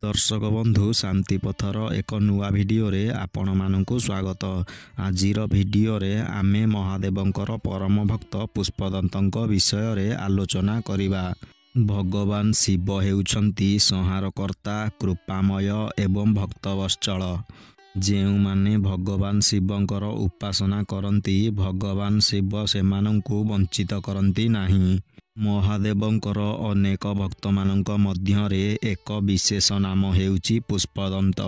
दर्शक बंधु शांति पथर एक नुआ भिडियोरे आपण मानकु स्वागत। आजिर भिडियोरे आमे महादेवंकर परम भक्त पुष्पदंतଙ୍କ विषय आलोचना करिबा। भगवान शिव हेउछंती संहारकर्ता, कृपामय एवं भक्तवत्सल। जेउ माने भगवान शिवंकर उपासना करंती, भगवान शिव सेमानंकु वंचित करंती नाही। महादेवंकर अनेक भक्त मानक मध्यरे एक विशेष नाम हेउची पुष्पदंत,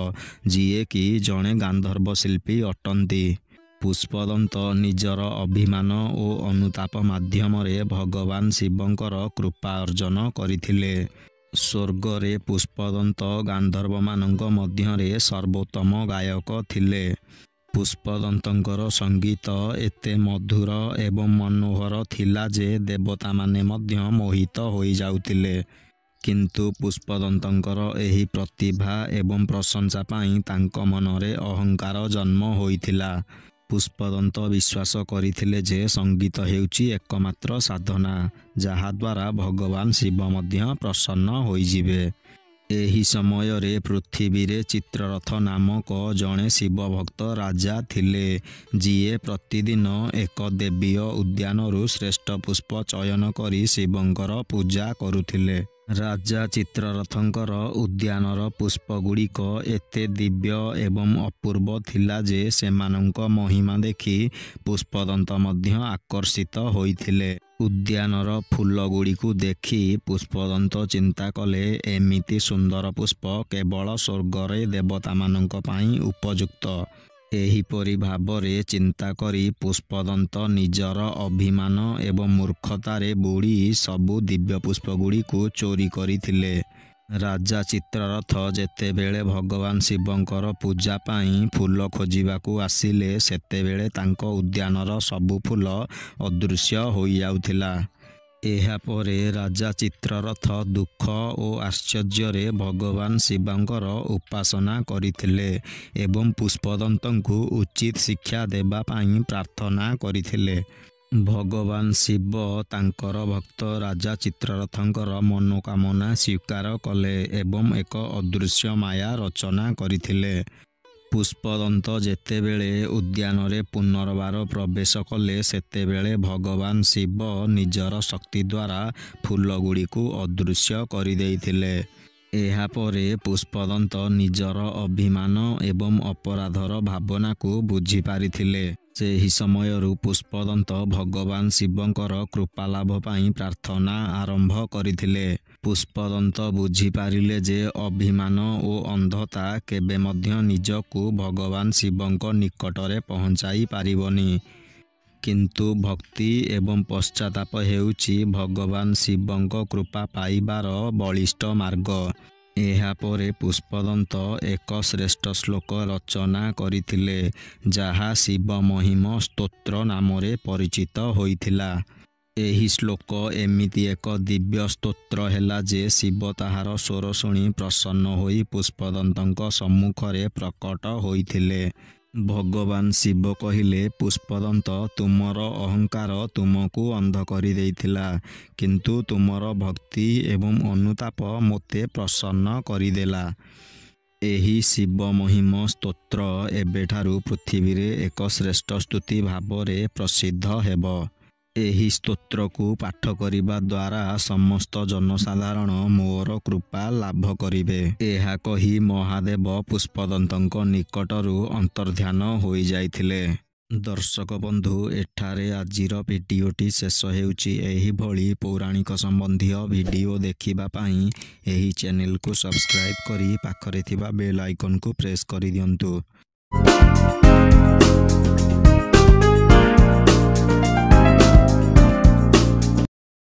जिए कि जणे गांधर्व शिल्पी अटंती। पुष्पदंत निजर अभिमान और अनुताप माध्यमरे भगवान शिवंकर कृपा अर्जन करिथिले। स्वर्गरे पुष्पदंत गांधर्व मानक मध्यरे सर्वोत्तम गायक थिले। पुष्पदंतंकर संगीत एते मधुर एवं मनोहर थिला जे देवता माने मध्य मोहित होई जाउतिले। किंतु पुष्पदंतंकर एही प्रतिभा एवं प्रशंसा पाई तांको मनरे अहंकार जन्म होइथिला। पुष्पदंत विश्वास करिथिले जे संगीत हेउची एकमात्र साधना, जहा द्वारा भगवान शिव मध्य प्रसन्न होइजिबे। एही समय रे पृथ्वी रे चित्ररथ नामक जणे शिव भक्त राजा थिले, जिए प्रतिदिन एक देवीय उद्यानरु श्रेष्ठ पुष्प चयन करी शिवंकर पूजा करुथिले। राजा चित्ररथंकर उद्यानर पुष्पगुड़िक एते दिव्य एवं अपूर्व थिला जे सेमानंक महिमा देखि पुष्पदंत मध्य आकर्षित होइथिले। उद्यानर फूलगुड़िकु देखि पुष्पदंत चिंता कले, एमिति सुंदर पुष्प केवल स्वर्गरे देवता मानंक पाई उपयुक्त। एहीपरि भावरे चिंता करी पुष्पदंत निजर अभिमान एवं मूर्खतारे बुड़ी सबु दिव्य पुष्पगुड़िकु चोरी करिथिले। राजा चित्ररथ जेतेबेले भगवान शिवंकर पूजा पाई फूल खोजिबाकू आसिले, सेतेबेले तांको उद्यानर सबु फूल अदृश्य होई जाउथिला। एहा परे राजा चित्ररथ दुख और आश्चर्य भगवान शिवंकर उपासना करिथिले एवं पुष्पदंतंकु उचित शिक्षा देबा पाई प्रार्थना करिथिले। भगवान शिव तांकर भक्त राजा चित्ररथंकर मनोकामना स्वीकार कले एवं एक अदृश्य माया रचना करिथिले। पुष्पदंत जेतेबेले उद्यान रे पुनर्बार प्रवेश कले, सेतेबेले भगवान शिव निजर शक्ति द्वारा फूलगुड़िकु अदृश्य करिदेइथिले। एहा परे पुष्पदंत निजर अभिमान एवं अपराधर भावना को बुझी पारिथिले। सेही समयरु पुष्पदंत भगवान शिवंकर कृपालाभ पाई प्रार्थना आरंभ करिथिले। पुष्पदंत बुझी पारिले जे अभिमान और अंधता केबे मध्य निजकु भगवान शिवंक निकटरे पहुंचाई पारिबनी। किंतु भक्ति एवं पश्चाताप हेउची भगवान शिवंक कृपा पाइबार बलिष्ठ मार्ग। एहा परे पुष्पदंत एक श्रेष्ठ श्लोक रचना करिथिले, जहा शिव महिम स्तोत्र नामरे परिचित होइथिला। एही श्लोक एमिति एक दिव्य स्तोत्र हेला जे शिव ताहार स्वर शुणी प्रसन्न होई पुष्पदंतंक सम्मुखरे प्रकट होइथिले। भगवान शिव कहिले, पुष्पदंत तुमर अहंकार तुमको अंध करि देइथिला, किंतु तुमर भक्ति एवं अनुताप मोते प्रसन्न करिदेला। एही शिव महिम स्तोत्र एबेठारु पृथ्वी रे एक श्रेष्ठ स्तुति भावरे प्रसिद्ध हेब। एही स्तोत्र को पाठ करिबा द्वारा समस्त जनसाधारण मोर कृपा लाभ करिबे। एहा कही महादेव पुष्पदंतंक निकटरू अंतर्ध्यान होई जाइथिले। दर्शक बंधु, एठारे आजिर भिडियोटी शेष हेउची। एही भली पौराणिक संबंधी भिडियो देखिबा पाई एही चैनल को सब्सक्राइब करी पाखरे थिबा बेल आइकन को प्रेस करि दियंतु।